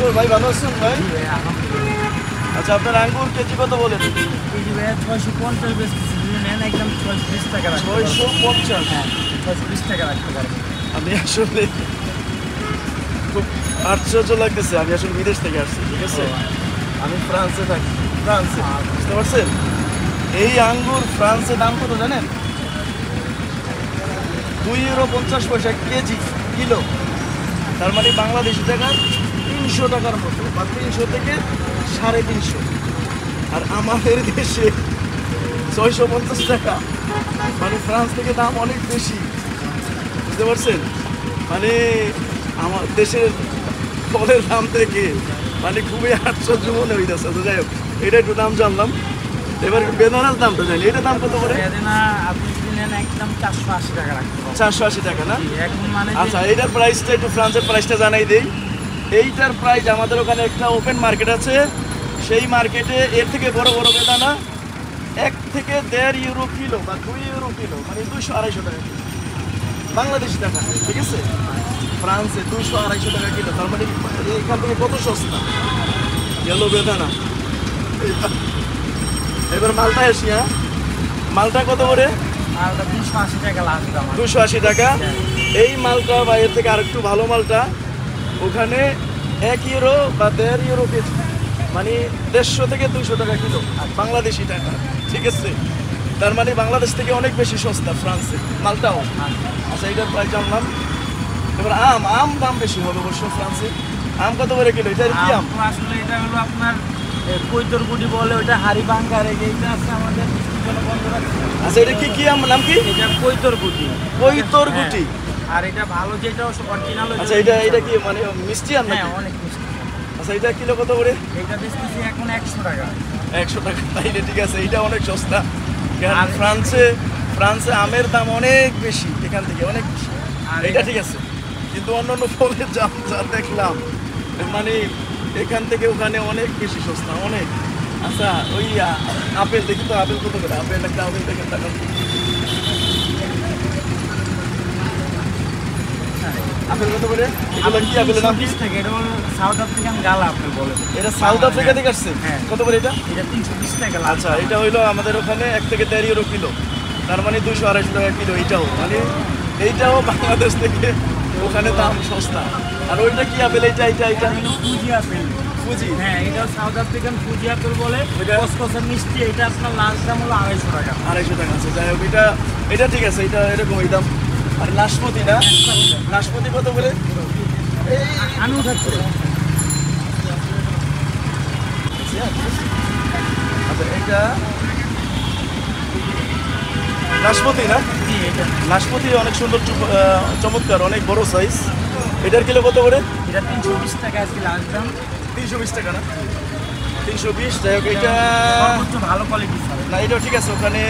আঙ্গুর ভাই ভালো আছেন ভাই? আচ্ছা আপনার আঙ্গুর কেজি কত বলেন? কেজি ভাইয়া 650 বেচতেছি, যদি নেন একদম 620 টাকা রাখতে পারবো। 650? হ্যাঁ 620 টাকা রাখতে পারবো। আমি আসলে খুব আশ্চর্য লাগতেছে, আমি আসলে বিদেশ থেকে আসছি, ঠিক আছে? আমি ফ্রান্সে থাকি, ফ্রান্সে, বুঝতে পারছেন? এই আঙ্গুর ফ্রান্সে দাম কত জানেন? €2.50 কেজি, কিলো। তার মানে বাংলাদেশি টাকা 300 টাকার মতো, বা 300 থেকে 350। আর আমাদের দেশে 650 টাকা, মানে ফ্রান্স থেকে দাম অনেক বেশি, বুঝতে পারছেন? মানে আমার দেশের ফলের দাম থেকে মানে খুবই আশ্চর্য মনে হইতেছে। তো যাই হোক, এটা একটু দাম জানলাম। এবার বেদানার দামটা জানি, এটার দাম কত করে? বেদানা আপনি যদি নেন একদম 480 টাকা রাখতে পারবো। 480 টাকা না? এখন মানে আচ্ছা, এইটার প্রাইসটা একটু ফ্রান্সের প্রাইসটা জানাই দেই। এইটার প্রাইস আমাদের ওখানে একটা ওপেন মার্কেট আছে, সেই মার্কেটে এর থেকে বড় বড় বেদানা 1 থেকে 1.5 ইউরো কিলো বা 2 ইউরো কিলো, মানে 200-250 টাকা কিলো বাংলাদেশি টাকা, ঠিক আছে? ফ্রান্সে 200-250 টাকা কিলো, তার মানে এখান থেকে কত সস্তা গেল বেদানা। এবার মালটা আসি। হ্যাঁ, মালটা কত করে? আর 280 টাকা লাগবে আমার। 280 টাকা। এই মালটা বা এর থেকে আরেকটু ভালো মালটা ওখানে 1 ইউরো বা 1.5 ইউরো কেজি, মানে 150 থেকে 200 টাকা কিলো বাংলাদেশি টাকা, ঠিক আছে? তার মানে বাংলাদেশ থেকে অনেক বেশি সস্তা ফ্রান্সে মালটাও। আচ্ছা, এইটার প্রাইস জানলাম। এবার আম দাম বেশি হবে অবশ্য ফ্রান্সে। আম কত করে কিলো? এটা কি আম? আসলে এটা হলো আপনার কৈতরগুটি বলে, ওটা হাড়িভাঙ্গা রেখে, এটা আছে আমাদের বন্ধ রাখছে। আচ্ছা, এটা কি আম, নাম কি? এটা কৈতরগুটি। কৈতরগুটি। আর এটা ভালো যেটা অরিজিনাল। আচ্ছা, এটা কি মানে মিষ্টি আম নাকি? হ্যাঁ, অনেক মিষ্টি। আচ্ছা, এটা কিলো কত করে? এটা বেচতেছি এখন 100 টাকা। 100 টাকা, তাইলে ঠিক আছে, এইটা অনেক সস্তা। কারণ ফ্রান্সে আমের দাম অনেক বেশি, এখান থেকে অনেক বেশি। আর এটা ঠিক আছে, কিন্তু অন্যান্য ফলের দাম যা দেখলাম, মানে এখান থেকে ওখানে অনেক বেশি সস্তা, অনেক। আচ্ছা, ওই আপেল দেখি তো, আপেল কত করে? আপেল একটা আপেল দেখেন, টাকা আপেল কত করে? এগুলো কি আপেলের নাম কি? থেকে এটা হলো সাউথ আফ্রিকান গালা আপেল বলে। এটা সাউথ আফ্রিকা থেকে আসছে? হ্যাঁ। কত করে এটা? এটা 320 টাকা। আচ্ছা, এটা হইলো আমাদের ওখানে 1 থেকে 1.5 ইউরো কিলো, তার মানে 200-250 টাকা কিলো। এইটাও মানে এইটাও বাংলাদেশ থেকে ওখানে দাম সস্তা। আর ওইটা কি আপেল? এটা হলো ফুজি আপেল। ফুজি? হ্যাঁ, এটাও সাউথ আফ্রিকান ফুজি আপেল বলে। কসকসে মিষ্টি। এটা আপনার লাস্ট দাম হলো 250 টাকা। 250 টাকা আছে। যাই হোক, এটা ঠিক আছে, এটা এরকম এই দাম। আর নাশপাতি না? নাশপাতি কত করে? আমি উঠাচ্ছি। আচ্ছা, এটা নাশপাতি না? জি, এটা নাশপাতি অনেক সুন্দর, চমৎকার, অনেক বড় সাইজ। এটার কিলো কত করে? এটা 320 টাকা আজকে লাস্ট দাম। 320 টাকা না? 320। যাই হোক, এটা সর্বোচ্চ ভালো কোয়ালিটি হবে না, এটাও ঠিক আছে, ওখানে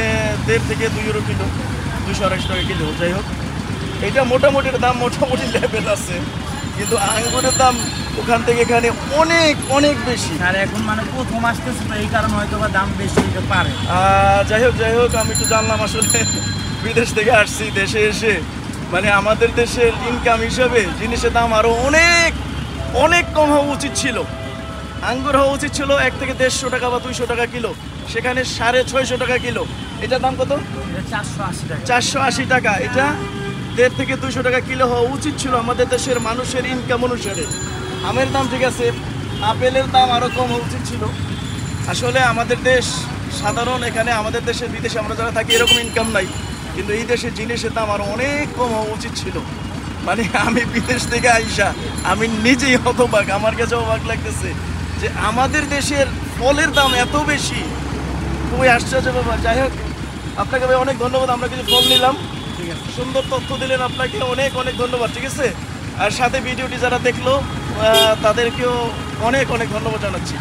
1.5 থেকে 2 ইউরো কিলো, 200-250 টাকা কিলো। যাই হোক, এটা মোটামুটি দাম মোটামুটি লেভেল আছে, কিন্তু আঙ্গুরের দাম ওখান থেকে এখানে অনেক অনেক বেশি। আর এখন মানে প্রথম আসতেছে তো, এই কারণে হয়তো বা দাম বেশি হতে পারে। যাই হোক, আমি একটু জানলাম আসলে বিদেশ থেকে আসছি, দেশে এসে মানে আমাদের দেশের ইনকাম হিসাবে জিনিসের দাম আরও অনেক অনেক কম হওয়া উচিত ছিল। আঙ্গুর হওয়া উচিত ছিল 1 থেকে 150 টাকা বা 200 টাকা কিলো, সেখানে 650 টাকা কিলো। এটার দাম কত? এটা 480 টাকা। 480 টাকা। এটা 1.5 থেকে 200 টাকা কিলো হওয়া উচিত ছিল আমাদের দেশের মানুষের ইনকাম অনুসারে। আমের দাম ঠিক আছে, আপেলের দাম আরও কম হওয়া উচিত ছিল। আসলে আমাদের দেশ সাধারণ, এখানে আমাদের দেশে, বিদেশে আমরা যারা থাকি এরকম ইনকাম নাই, কিন্তু এই দেশের জিনিসের দাম আরও অনেক কম হওয়া উচিত ছিল। মানে আমি বিদেশ থেকে আইসা আমি নিজেই হতবাক, আমার কাছে অবাক লাগতেছে যে আমাদের দেশের ফলের দাম এত বেশি, খুবই আশ্চর্য ব্যাপার। যাই হোক, আপনাকে ভাই অনেক ধন্যবাদ, আমরা কিছু ফল নিলাম, ঠিক আছে। সুন্দর তথ্য দিলেন, আপনাকে অনেক অনেক ধন্যবাদ, ঠিক আছে? আর সাথে ভিডিওটি যারা দেখলো তাদেরকেও অনেক অনেক ধন্যবাদ জানাচ্ছি।